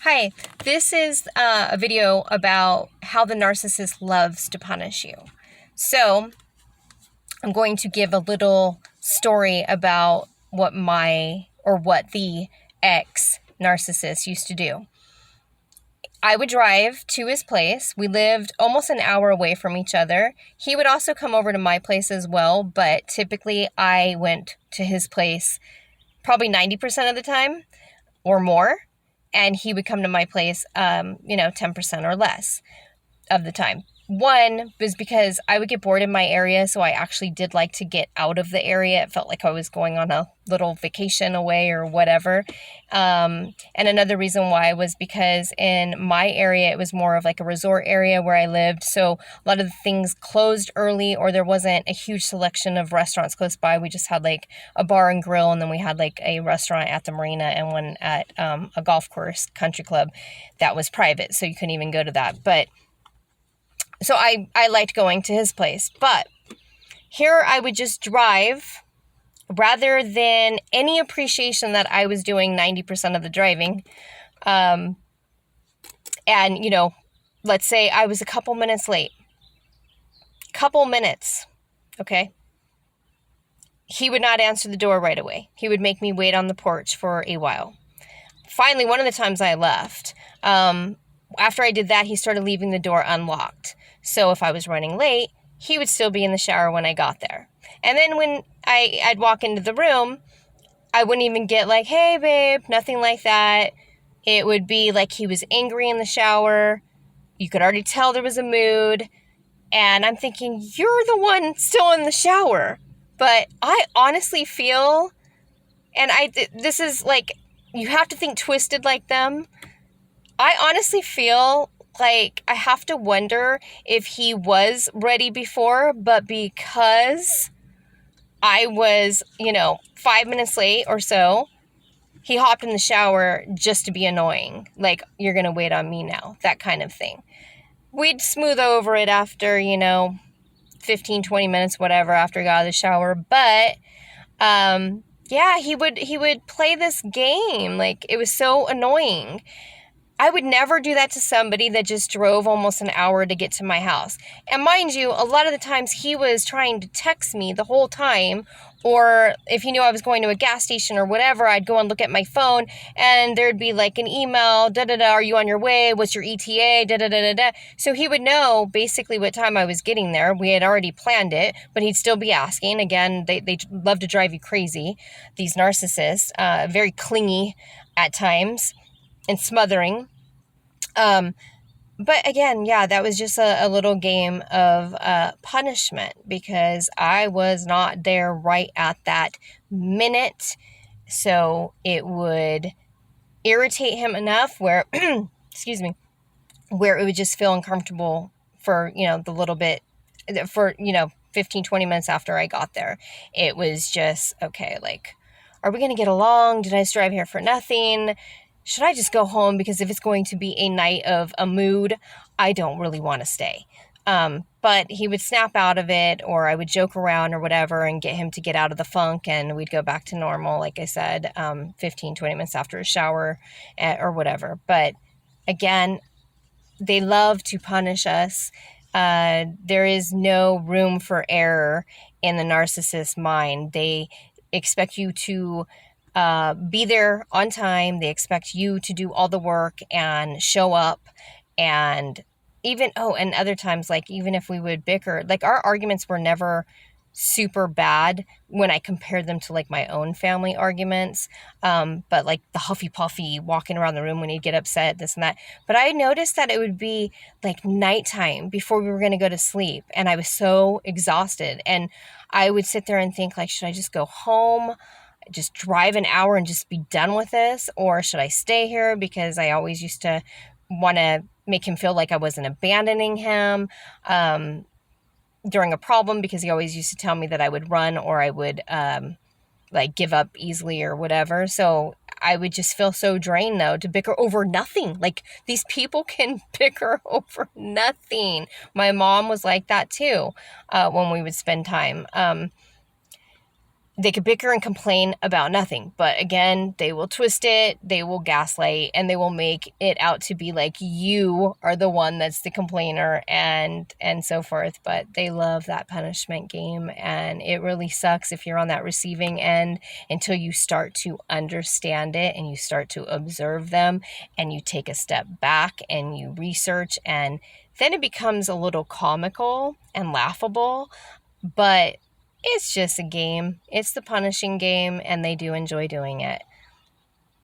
Hi, this is a video about how the narcissist loves to punish you. So, I'm going to give a little story about what the ex-narcissist used to do. I would drive to his place. We lived almost an hour away from each other. He would also come over to my place as well, but typically I went to his place probably 90% of the time or more. And he would come to my place, 10% or less of the time. One was because I would get bored in my area, so I actually did like to get out of the area. It felt like I was going on a little vacation away or whatever. And another reason why was because in my area, it was more of like a resort area where I lived. So a lot of the things closed early, or there wasn't a huge selection of restaurants close by. We just had like a bar and grill, and then we had like a restaurant at the marina and one at a golf course, country club that was private. So you couldn't even go to that. So I liked going to his place, but here I would just drive rather than any appreciation that I was doing 90% of the driving. Let's say I was a couple minutes late. Okay? He would not answer the door right away. He would make me wait on the porch for a while. Finally, one of the times I left, after I did that, he started leaving the door unlocked. So if I was running late, he would still be in the shower when I got there. And then when I'd walk into the room, I wouldn't even get like, hey, babe, nothing like that. It would be like he was angry in the shower. You could already tell there was a mood. And I'm thinking, you're the one still in the shower. But I honestly feel, and this is like, you have to think twisted like them. I honestly feel like I have to wonder if he was ready before, but because I was, 5 minutes late or so, he hopped in the shower just to be annoying. Like, you're going to wait on me now, that kind of thing. We'd smooth over it after, 15, 20 minutes, whatever, after I got out of the shower. But, he would play this game. Like, it was so annoying. I would never do that to somebody that just drove almost an hour to get to my house. And mind you, a lot of the times he was trying to text me the whole time, or if he knew I was going to a gas station or whatever, I'd go and look at my phone and there'd be like an email, are you on your way? What's your ETA? So he would know basically what time I was getting there. We had already planned it, but he'd still be asking. Again, they love to drive you crazy, these narcissists, very clingy at times and smothering. But again, that was just a little game of punishment because I was not there right at that minute. So it would irritate him enough where, where it would just feel uncomfortable for, the little bit, for, 15, 20 minutes after I got there. It was just, okay, like, are we going to get along? Did I just drive here for nothing? Should I just go home? Because if it's going to be a night of a mood, I don't really want to stay. But he would snap out of it, or I would joke around or whatever and get him to get out of the funk, and we'd go back to normal, like I said, 15, 20 minutes after a shower or whatever. But again, they love to punish us. There is no room for error in the narcissist's mind. They expect you to be there on time. They expect you to do all the work and show up. And and other times, like, even if we would bicker, like, our arguments were never super bad when I compared them to like my own family arguments. But like the huffy puffy walking around the room when he'd get upset, this and that. But I noticed that it would be like nighttime before we were going to go to sleep. And I was so exhausted. And I would sit there and think, like, should I just go home? Just drive an hour and just be done with this? Or should I stay here? Because I always used to want to make him feel like I wasn't abandoning him during a problem, because he always used to tell me that I would run or I would give up easily or whatever. So I would just feel so drained, though, to bicker over nothing. Like, these people can bicker over nothing. My mom was like that too when we would spend time. they could bicker and complain about nothing. But again, they will twist it, they will gaslight, and they will make it out to be like you are the one that's the complainer and so forth. But they love that punishment game, and it really sucks if you're on that receiving end until you start to understand it and you start to observe them and you take a step back and you research, and then it becomes a little comical and laughable. But it's just a game. It's the punishing game, and they do enjoy doing it.